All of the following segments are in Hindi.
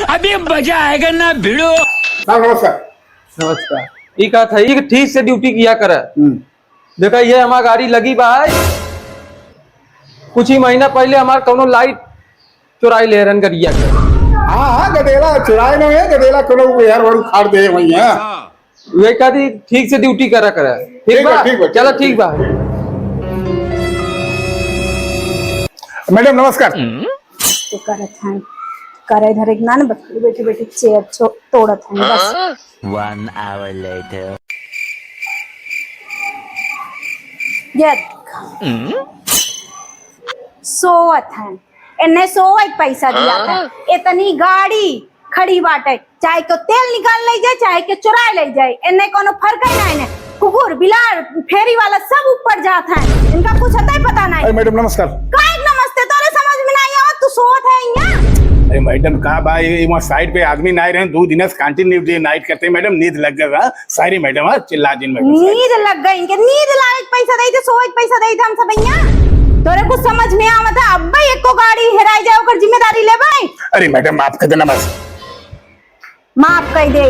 अभी मजा आएगा ना भिड़ो। नमस्कार। नमस्कार। ये कहा था ये ठीक से ड्यूटी किया करे। देखा ये हमारी गाड़ी लगी भाई, कुछ ही महीना पहले हमारे कोनो लाइट चुराई ले रन करिया के। हाँ गदेला चुराए नहीं है, गदेला कोनो यार बड़ू खाड़ दे वही है। वे कहती ठीक से ड्यूटी करा करे। ठीक बा, चलो ठीक बा। मैडम नमस्कार। तो करत हैं करे इधर एक नान बैठी बैठी चेयर तोड़त हैं बस। 1 hour later. ये सोवत हैं इन्हें सोवत पैसा दिया था, इतनी गाड़ी खड़ी बाटे, चाहे को तेल निकाल ले जाए चाहे के चुरा ले जाए, इन्हें कोनो फर्क ही नहीं है। कुकुर बिलार फेरी वाला सब ऊपर जाता है, इनका कुछ अता ही पता नहीं। मैडम नमस्कार। काय नमस्ते तोरे समझ में नहीं आवत, तू सोवत है यहाँ। अरे मैडम का भाई वहाँ साइड पे आदमी नहीं रहे, 2 दिन कंटिन्यू नाइट करते हैं मैडम, नींद लग गया। सारी मैडम चिल्ला दिन में नींद लग गई, इनके नींद लागे पैसा दे थे, सोच पैसा दे थे हम सब यहाँ। तोरे कुछ समझ में आवत है, अब भाई एको गाड़ी हेराई जाए ओकर जिम्मेदारी ले भाई। अरे मैडम माफ कर देना बस। माफ कर दे।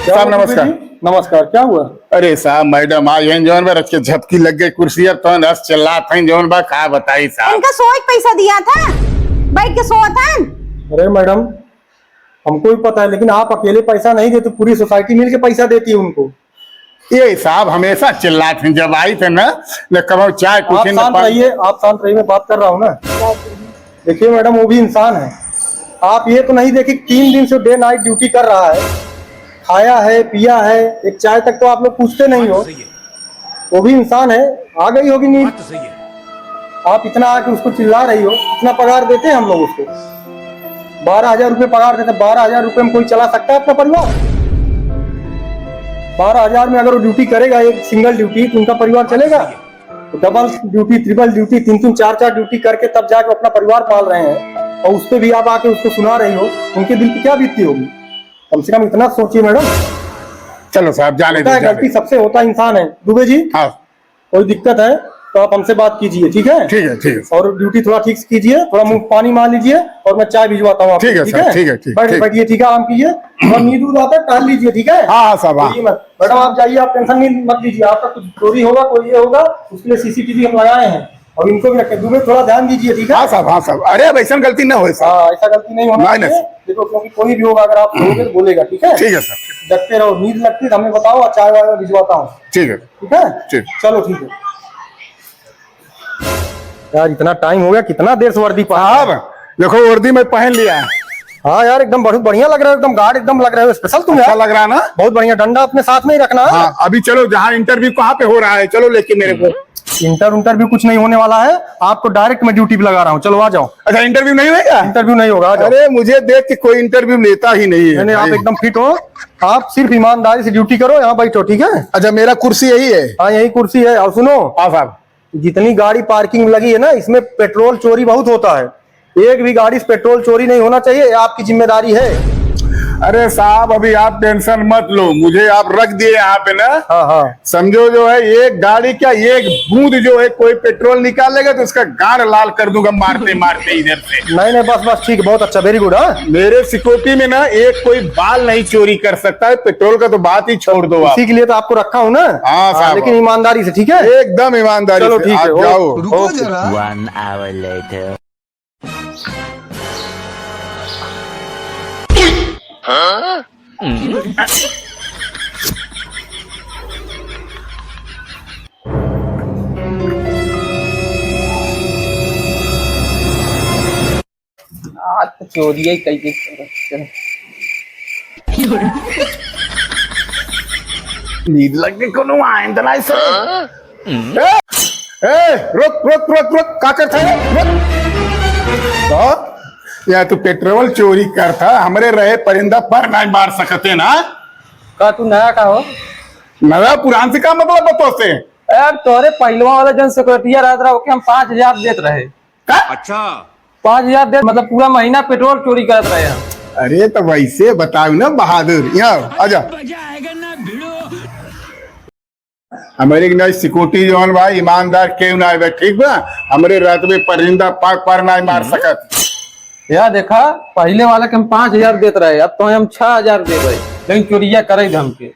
साहब नमस्कार। नमस्कार, क्या हुआ? अरे साहब मैडम आज जौन बार के झपकी लग गई कुर्सी तो रस चिल्ला था जौन बा का बताई साहब। इनका सोच पैसा दिया था, बैठ के सोता था। अरे मैडम हमको भी पता है, लेकिन आप अकेले पैसा नहीं देते, पूरी सोसाइटी मिलके पैसा देती है उनको। ये साहब हमेशा चिल्लाते हैं, जब आई थे ना कहो चाय कुछ आप शांत रहिए, आप शांत रहिए, मैं बात कर रहा हूँ ना। देखिए मैडम वो भी इंसान है, आप ये तो नहीं देखे 3 दिन से डे नाइट ड्यूटी कर रहा है, खाया है पिया है, एक चाय तक तो आप लोग पूछते नहीं हो। वो भी इंसान है, आ गई होगी नींद। आप इतना आके उसको चिल्ला रही हो, इतना पगार देते हैं हम लोग उसको, 12,000 रुपये पगार देते हैं। 12,000 रुपये में कोई चला सकता है अपना परिवार? 12,000 में अगर वो ड्यूटी करेगा एक सिंगल ड्यूटी तो उनका परिवार चलेगा? तो double duty, triple duty, 3-3, 4-4 duty करके तब जाके अपना परिवार पाल रहे हैं, और उस पर भी आप आके उसको सुना रही हो, उनके दिल पे क्या बीतती होगी? कम से कम इतना सोचिए मैडम। चलो साहब जाने दो, गलती सबसे होता इंसान है। दुबे जी हाँ कोई दिक्कत है तो आप हमसे बात कीजिए, ठीक है? ठीक है ठीक है। और ड्यूटी थोड़ा ठीक से कीजिए, थोड़ा मुंह पानी मार लीजिए और मैं चाय भिजवाता हूँ। ठीक है सर, ठीक है ठीक है। बैठिए, ठीक है, आराम कीजिए और नींद उद आता है टहल लीजिए, ठीक है? हाँ साहब हाँ। मैडम आप जाइए, आप टेंशन नहीं मत लीजिए, आपका कुछ चोरी होगा कोई ये होगा उसके लिए सीसीटीवी हम लगाए हैं और इनको भी रखें। दुबे थोड़ा ध्यान दीजिए, ठीक है? हाँ साहब हाँ साहब। अरे अब ऐसा गलती ना हो साहब। हाँ ऐसा गलती नहीं होना चाहिए। देखो क्योंकि कोई भी होगा अगर आप बोलोगे तो बोलेगा, ठीक है? ठीक है सर। जगते रहो, नींद लगती है तो हमें बताओ, चाय वाय भिजवाता हूँ, ठीक है ठीक है? ठीक। चलो ठीक है यार, इतना टाइम हो गया, कितना देर से वर्दी साहब देखो वर्दी में पहन लिया है। हाँ यार एकदम बहुत बढ़िया लग रहा है, एकदम गार्ड एकदम लग रहा है, स्पेशल तुम अच्छा यार। लग रहा है ना? बहुत बढ़िया, डंडा अपने साथ में ही रखना है। हाँ अभी चलो जहाँ इंटरव्यू कहाँ पे हो रहा है चलो लेके मेरे को। इंटरव्यू कुछ नहीं होने वाला है, आपको डायरेक्ट मैं ड्यूटी पे लगा रहा हूँ, चलो आ जाओ। अच्छा इंटरव्यू नहीं होगा? इंटरव्यू नहीं होगा, आ जाओ। अरे मुझे देख के कोई इंटरव्यू लेता ही नहीं है। नहीं आप एकदम फिट हो, आप सिर्फ ईमानदारी से ड्यूटी करो, यहाँ बैठो, ठीक है? अच्छा मेरा कुर्सी यही है? हाँ यही कुर्सी है। और सुनो हाँ साहब, जितनी गाड़ी पार्किंग में लगी है ना, इसमें पेट्रोल चोरी बहुत होता है, एक भी गाड़ी से पेट्रोल चोरी नहीं होना चाहिए, ये आपकी जिम्मेदारी है। अरे साहब अभी आप टेंशन मत लो, मुझे आप रख दिए यहाँ पे ना। हाँ हाँ समझो जो है एक गाड़ी क्या एक बूंद जो है कोई पेट्रोल निकालेगा तो उसका गाड़ लाल कर दूंगा मारते मारते इधर से। नहीं नहीं बस ठीक है, बहुत अच्छा, वेरी गुड। हाँ मेरे सिक्योरिटी में ना एक कोई बाल नहीं चोरी कर सकता है, पेट्रोल का तो बात ही छोड़ दो आप। इसी के लिए तो आपको रखा हूँ ना। हाँ साहब, लेकिन ईमानदारी से, ठीक है? एकदम ईमानदारी। चलो ठीक है, जाओ। 1 hour later. आज तो चोरी ही कई नींद लग गई कोनो आइंदा नहीं सर। रुक रुक रुक रुक का करता है? रुक तो या तू पेट्रोल चोरी करता, हमरे रहे परिंदा पर नहीं मार सकते ना? का तू नया का हो? नया पुरान से का मतलब बतो से? यार तोरे पहलवा वाला जन सिक्योरिटी रहत रहा ओके हम 5,000 देत रहे। अच्छा 5,000 दे मतलब पूरा महीना पेट्रोल चोरी करत रहे हम। अरे तो वैसे बताओ ना बहादुर, यहाँ आजा। मजा आएगा ना भिड़ो। हमारे सिक्योरिटी जो भाई ईमानदार क्यों ना आए, ठीक बा? हमारे रात में परिंदा पाक पर नहीं मार सकत। या देखा पहले वाला के हम 5,000 देते रहे, अब तो हम 6,000 दे रहे, लेकिन चोरिया करे धम के।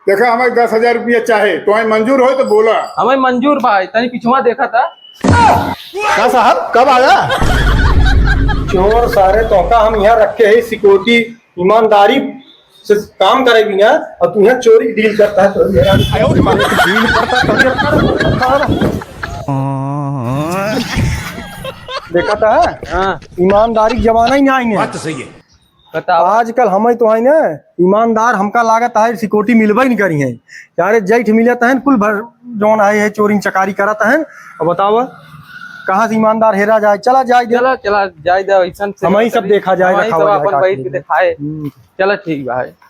देखा हमें 10,000 रुपया चाहे तो हमें मंजूर हो तो बोला। हमें मंजूर भाई, तनी पिछुआ देखा था। क्या साहब कब आया? चोर सारे तोका हम यहाँ रखे है, सिक्योरिटी ईमानदारी से काम करेगी ना, और तू यहाँ चोरी डील करता है तो डील करता देखा था। हाँ ईमानदारी जमाना ही नहीं है। तो सही है। बताओ। आजकल हम तो है ना ईमानदार, हमका लागत है सिक्योरिटी मिलवा ही नहीं करी है यार। जेठ मिलता है कुल भर जौन है चोरी चकारी करता है। अब बताओ कहाँ से ईमानदार हेरा जाए, चला जाए चला चला जाए दे, ऐसा हम ही सब देखा जाए, अपन बैठ के दिखाए। चला ठीक भाई।